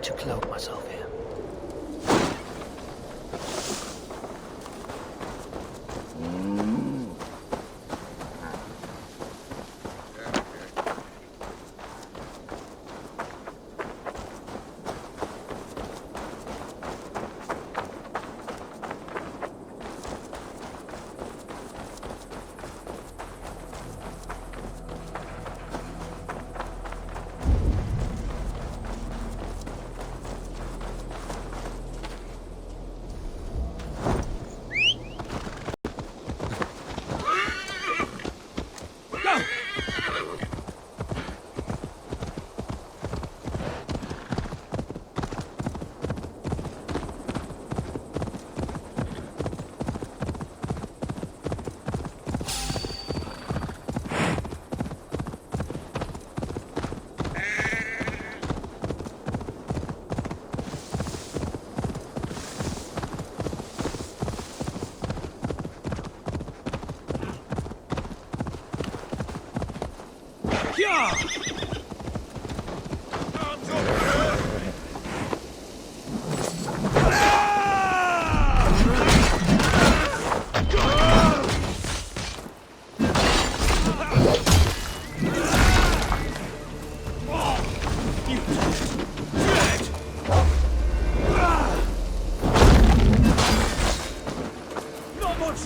to cloak myself here.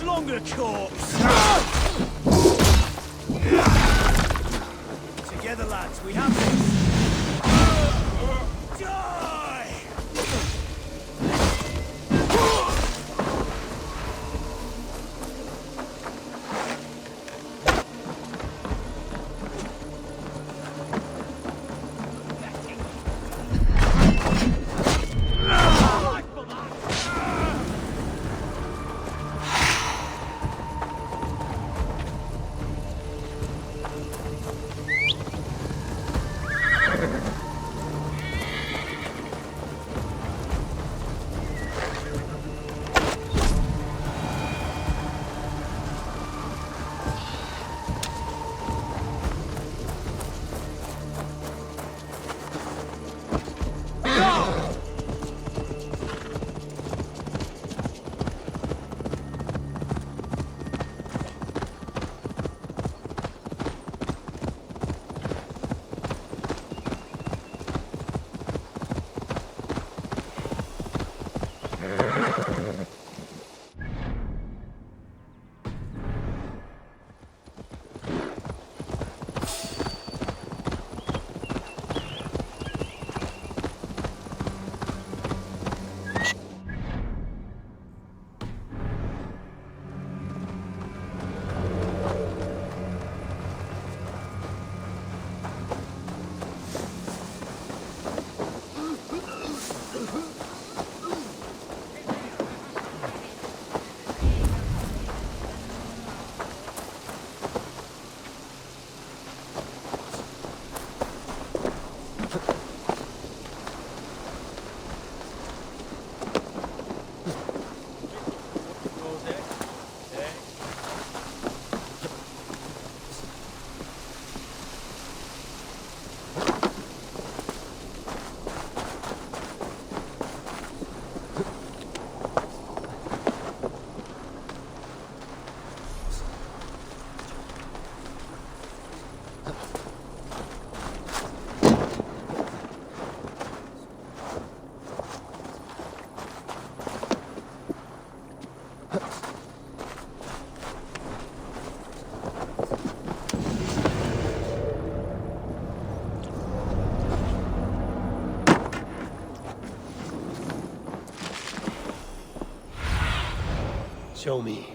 Longer, corpse! Together, lads, we have this! Die! Show me.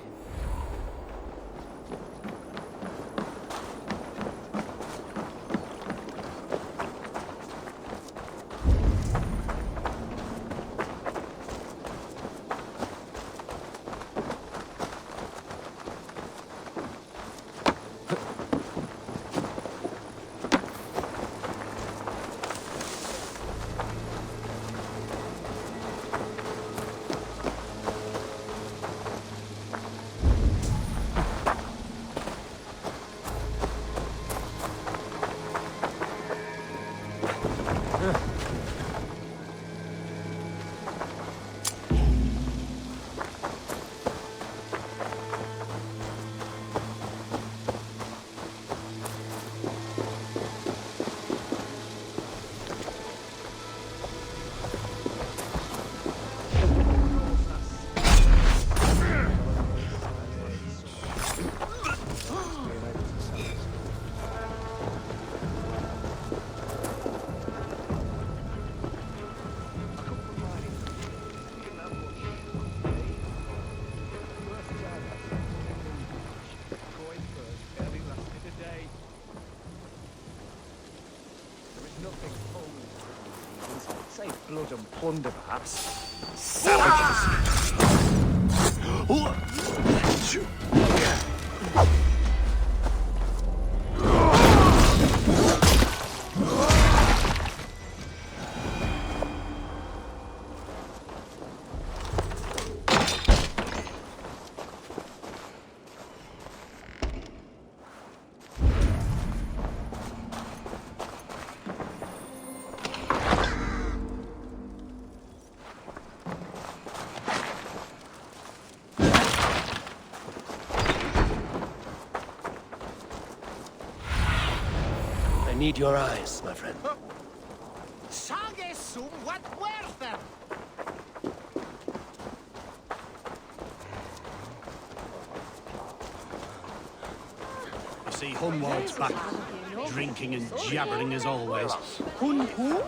sword and plunder, perhaps. Savages! I need your eyes, my friend. Sage sum what worth them. I see Hunwald's back, drinking and jabbering as always. Hun who?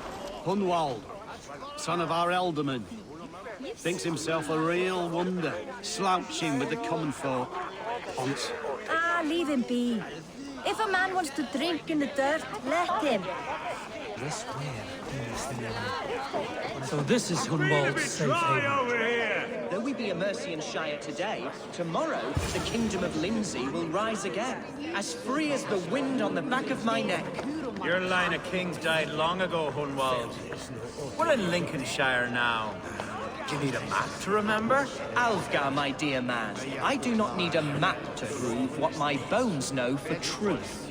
Hunwald, son of our elderman. Thinks himself a real wonder, slouching with the common folk. Once. Ah, leave him be. If a man wants to drink in the dirt, let him. So this is Hunwald's safe haven. Though we be a Mercian Shire today, tomorrow the Kingdom of Lindsey will rise again, as free as the wind on the back of my neck. Your line of kings died long ago, Hunwald. We're in Lincolnshire now. Do you need a map to remember? Alfgar, my dear man, I do not need a map to prove what my bones know for truth.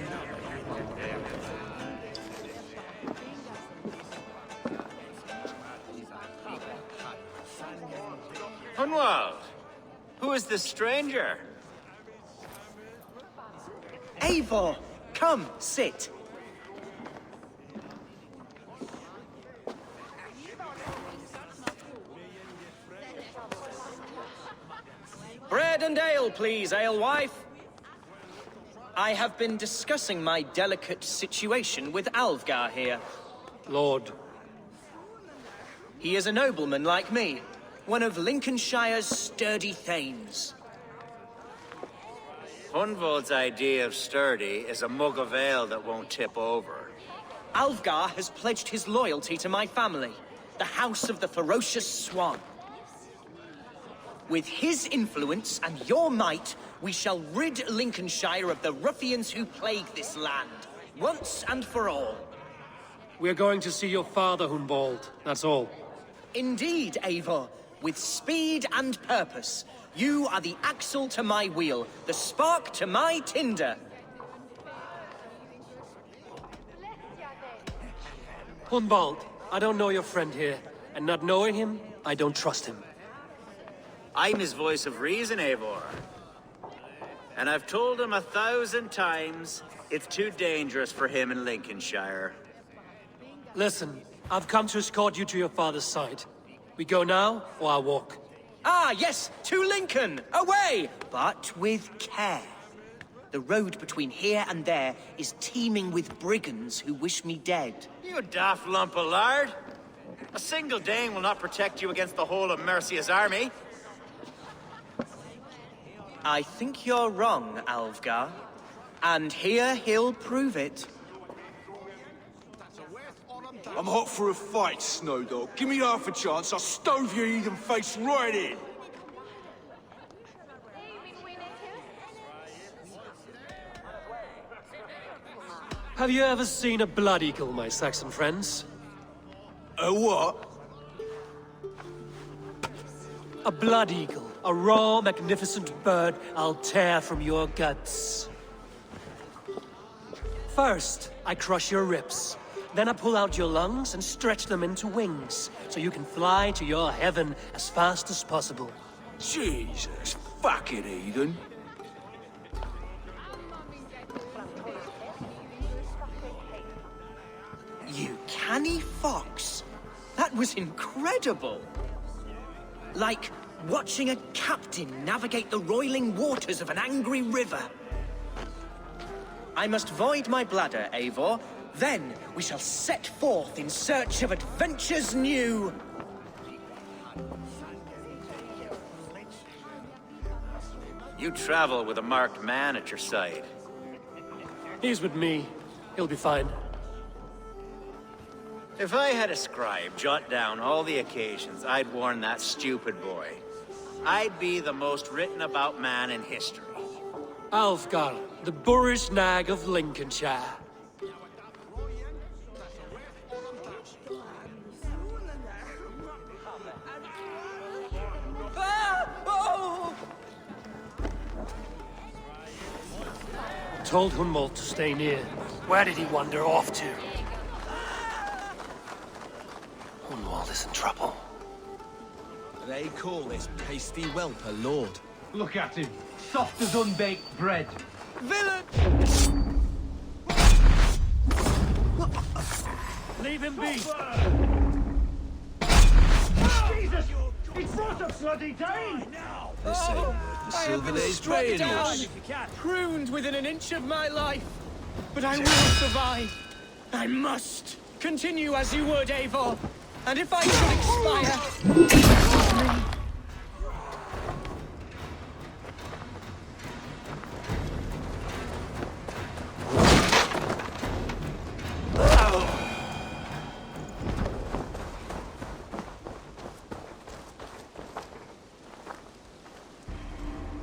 Hunwald, who is this stranger? Eivor, come, sit. Bread and ale, please, alewife. I have been discussing my delicate situation with Alfgar here. Lord, He is a nobleman like me, one of Lincolnshire's sturdy thanes. Hunwald's idea of sturdy is a mug of ale that won't tip over. Alfgar has pledged his loyalty to my family, the House of the Ferocious Swan. With his influence and your might, we shall rid Lincolnshire of the ruffians who plague this land, once and for all. we're going to see your father, Hunwald. That's all. Indeed, Eivor, with speed and purpose, you are the axle to my wheel, the spark to my tinder. Hunwald, I don't know your friend here, and not knowing him, I don't trust him. I'm his voice of reason, Eivor. And I've told him 1,000 times it's too dangerous for him in Lincolnshire. Listen, I've come to escort you to your father's side. We go now, or I walk. Ah, yes, to Lincoln! Away! But with care. The road between here and there is teeming with brigands who wish me dead. You daft lump of lard. A single Dane will not protect you against the whole of Mercia's army. I think you're wrong, Alfgar. And here he'll prove it. I'm hot for a fight, Snowdog. Give me half a chance, I'll stove your heathen face right in. Have you ever seen a blood eagle, my Saxon friends? A what? A blood eagle. A raw, magnificent bird I'll tear from your guts. First, I crush your ribs. Then I pull out your lungs and stretch them into wings, so you can fly to your heaven as fast as possible. Jesus, fucking heathen. You canny fox. That was incredible. Like watching a captain navigate the roiling waters of an angry river. I must void my bladder, Eivor. Then we shall set forth in search of adventures new. You travel with a marked man at your side. He's with me. He'll be fine. If I had a scribe jot down all the occasions I'd warned that stupid boy, I'd be the most written about man in history. Alfgar, the boorish nag of Lincolnshire. Told Humboldt to stay near. Where did he wander off to? Humboldt is in trouble. They call this pasty whelp a lord. Look at him, soft as unbaked bread. Villain! Leave him be! Jesus! It's not a bloody day! The same word the Silver Days praying us. Pruned within an inch of my life. But I will survive. I must continue as you would, Eivor. And if I should expire...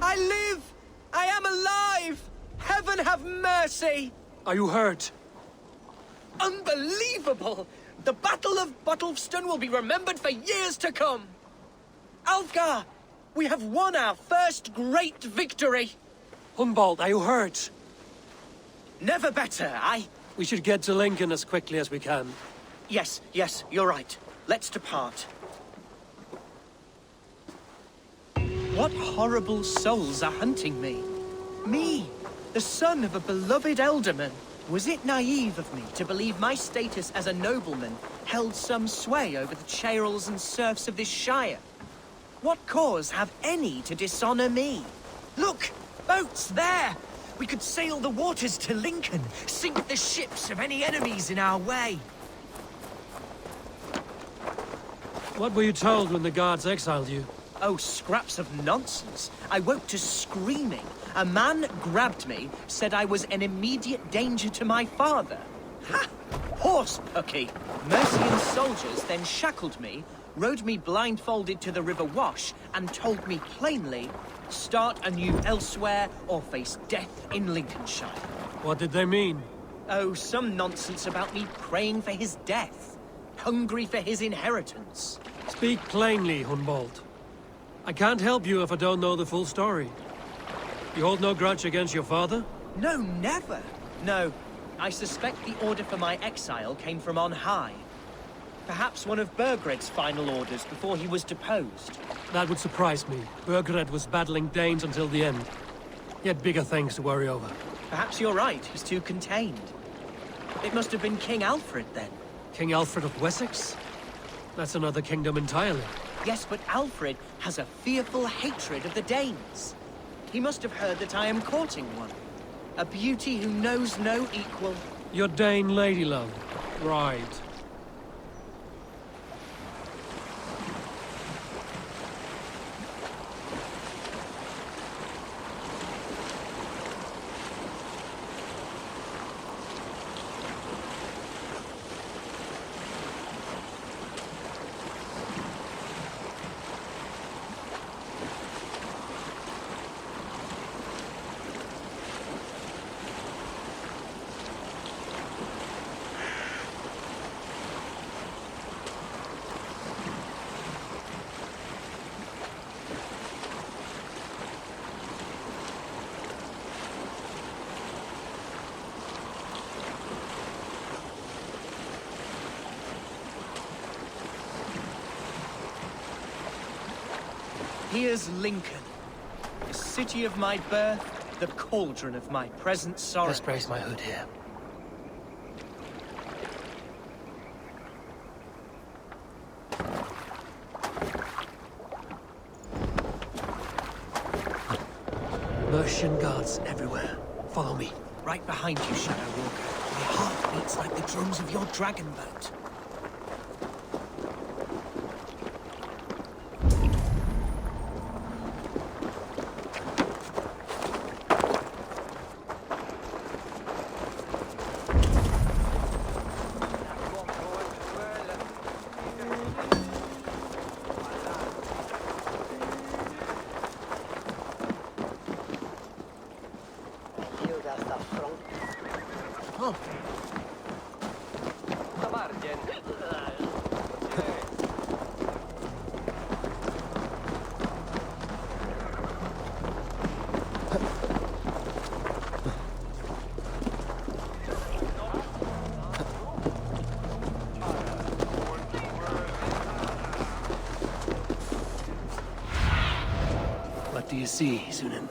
I live! I am alive! Heaven have mercy! Are you hurt? Unbelievable! The Battle of Bottlefston will be remembered for years to come! Alfgar! We have won our first great victory! Humboldt, are you hurt? Never better, We should get to Lincoln as quickly as we can. Yes, you're right. Let's depart. What horrible souls are hunting me? Me, the son of a beloved ealdorman. Was it naive of me to believe my status as a nobleman held some sway over the churls and serfs of this shire? What cause have any to dishonor me? Look! Boats there! We could sail the waters to Lincoln, sink the ships of any enemies in our way. What were you told when the guards exiled you? Oh, scraps of nonsense. I woke to screaming. A man grabbed me, said I was an immediate danger to my father. Ha! Horse pucky! Mercian soldiers then shackled me, rode me blindfolded to the River Wash, and told me plainly, start anew elsewhere or face death in Lincolnshire. What did they mean? Oh, some nonsense about me praying for his death. Hungry for his inheritance. Speak plainly, Humboldt. I can't help you if I don't know the full story. You hold no grudge against your father? No, never. No, I suspect the order for my exile came from on high. Perhaps one of Burgred's final orders before he was deposed. That would surprise me. Burgred was battling Danes until the end. He had bigger things to worry over. Perhaps you're right, he's too contained. It must have been King Alfred, then. King Alfred of Wessex? That's another kingdom entirely. Yes, but Alfred has a fearful hatred of the Danes. He must have heard that I am courting one. A beauty who knows no equal. Your Dane lady love. Right. Here's Lincoln, the city of my birth, the cauldron of my present sorrow. Let's brace my hood here. Mercian guards everywhere. Follow me. Right behind you, Shadow Walker. My heart beats like the drums of your dragon boat. What do you see, Sunan?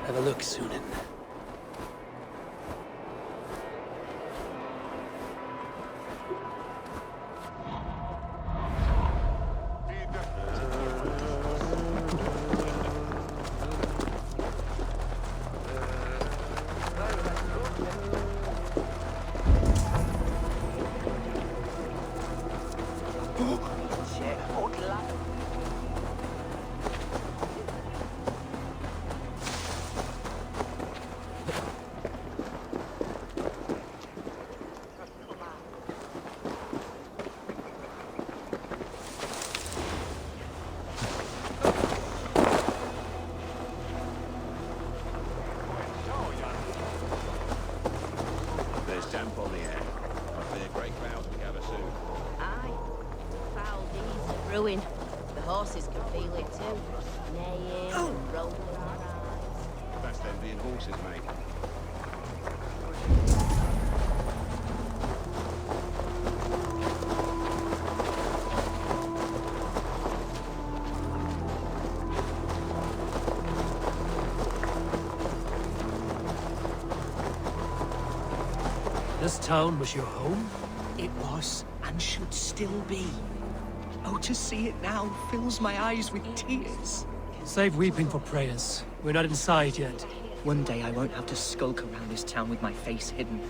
Have a look, Sunan. There's damp on the air. I fear great clouds will gather soon. Aye. Foul deeds of ruin. The horses can feel it too. Neighing and rolling our eyes. That's them being horses, mate. This town was your home? It was, and should still be. Oh, to see it now fills my eyes with tears. Save weeping for prayers. We're not inside yet. One day I won't have to skulk around this town with my face hidden.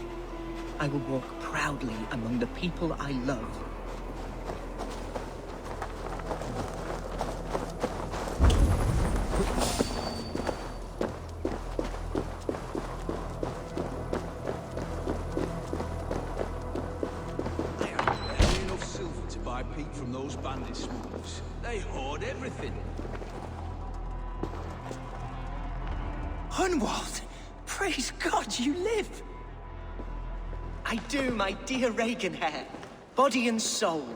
I will walk proudly among the people I love. They have barely enough silver to buy peat from those bandit smugglers. They hoard everything. Hunwald! Praise God you live! I do, my dear Reaganhair. Body and soul.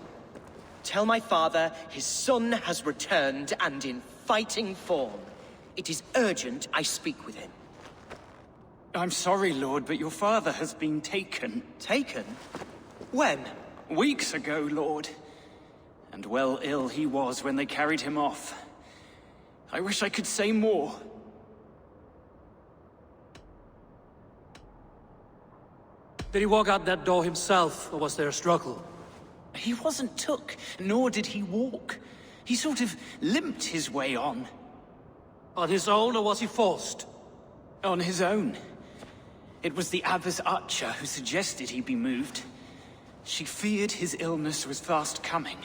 Tell my father his son has returned and in fighting form. It is urgent I speak with him. I'm sorry, Lord, but your father has been taken. Taken? When? Weeks ago, Lord. And well ill he was when they carried him off. I wish I could say more. Did he walk out that door himself, or was there a struggle? He wasn't took, nor did he walk. He sort of limped his way on. On his own, or was he forced? On his own. It was the Abbess Archer who suggested he be moved. She feared his illness was fast coming.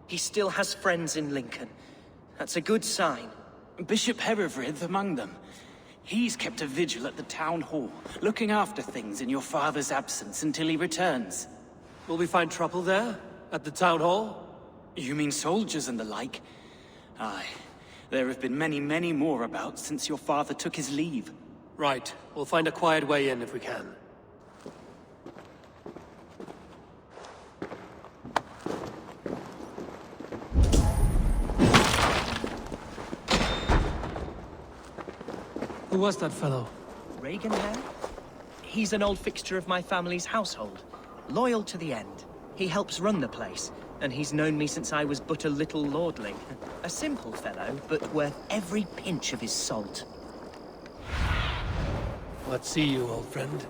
He still has friends in Lincoln. That's a good sign. Bishop Herefrith among them. He's kept a vigil at the town hall, looking after things in your father's absence until he returns. Will we find trouble there? At the town hall? You mean soldiers and the like? Aye. There have been many, many more about since your father took his leave. Right. We'll find a quiet way in if we can. Who was that fellow? Reaganhair? He's an old fixture of my family's household. Loyal to the end. He helps run the place, and he's known me since I was but a little lordling. A simple fellow, but worth every pinch of his salt. What see you, old friend?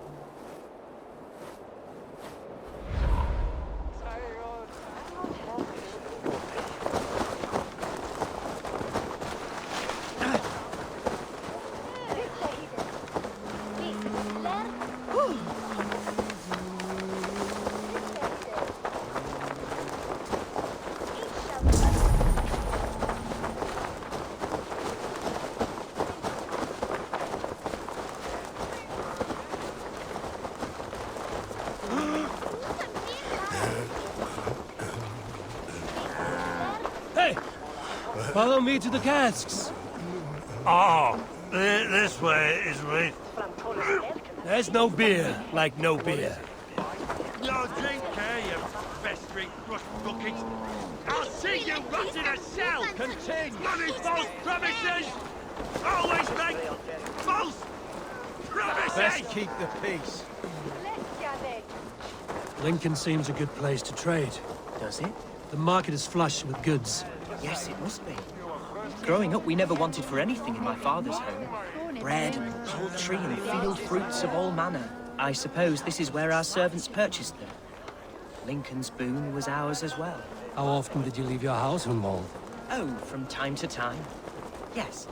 Follow me to the casks. Oh, this way is right. There's no beer like no beer. No drink here, you festering rust buckets. I'll see you rot in a cell. Continue. Bloody false promises! Always make false promises! Best keep the peace. Lincoln seems a good place to trade. Does it? The market is flush with goods. Yes, it must be. Growing up, we never wanted for anything in my father's home. Bread, poultry, and field fruits of all manner. I suppose this is where our servants purchased them. Lincoln's boon was ours as well. How often did you leave your house, Humboldt? Oh, from time to time. Yes.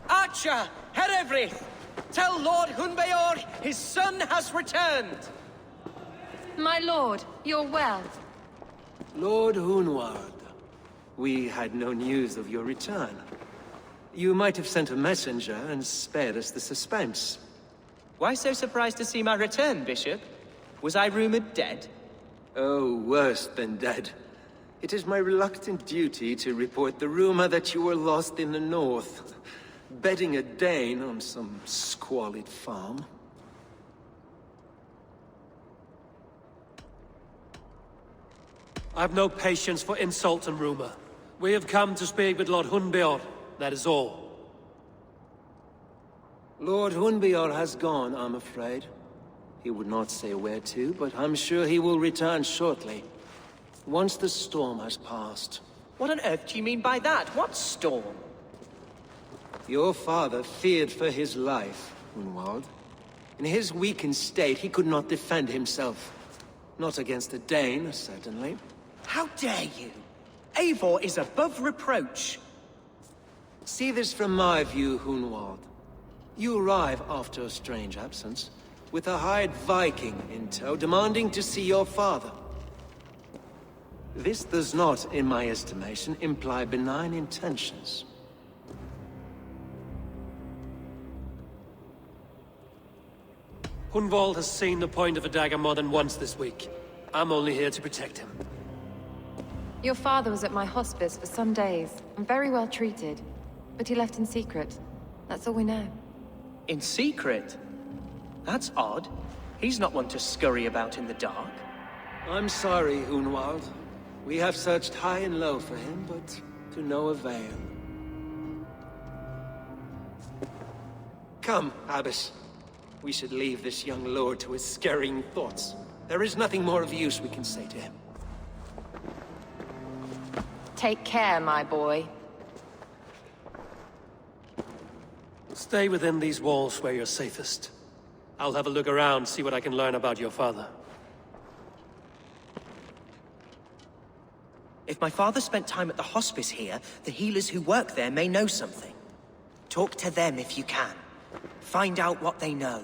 Archer, Herewrith, tell Lord Hunbeor his son has returned. My lord, you're well. Lord Hunward, we had no news of your return. You might have sent a messenger and spared us the suspense. Why so surprised to see my return, Bishop? Was I rumored dead? Oh, worse than dead. It is my reluctant duty to report the rumor that you were lost in the north, bedding a Dane on some squalid farm. I've no patience for insult and rumor. We have come to speak with Lord Hunbeor, that is all. Lord Hunbeor has gone, I'm afraid. He would not say where to, but I'm sure he will return shortly. Once the storm has passed. What on earth do you mean by that? What storm? Your father feared for his life, Hunwald. In his weakened state, he could not defend himself. Not against a Dane, certainly. How dare you? Eivor is above reproach. See this from my view, Hunwald. You arrive after a strange absence, with a hired Viking in tow, demanding to see your father. This does not, in my estimation, imply benign intentions. Hunwald has seen the point of a dagger more than once this week. I'm only here to protect him. Your father was at my hospice for some days, and very well treated. But he left in secret. That's all we know. In secret? That's odd. He's not one to scurry about in the dark. I'm sorry, Hunwald. We have searched high and low for him, but to no avail. Come, Abbess. We should leave this young lord to his scurrying thoughts. There is nothing more of use we can say to him. Take care, my boy. Stay within these walls where you're safest. I'll have a look around, see what I can learn about your father. If my father spent time at the hospice here, the healers who work there may know something. Talk to them if you can. Find out what they know.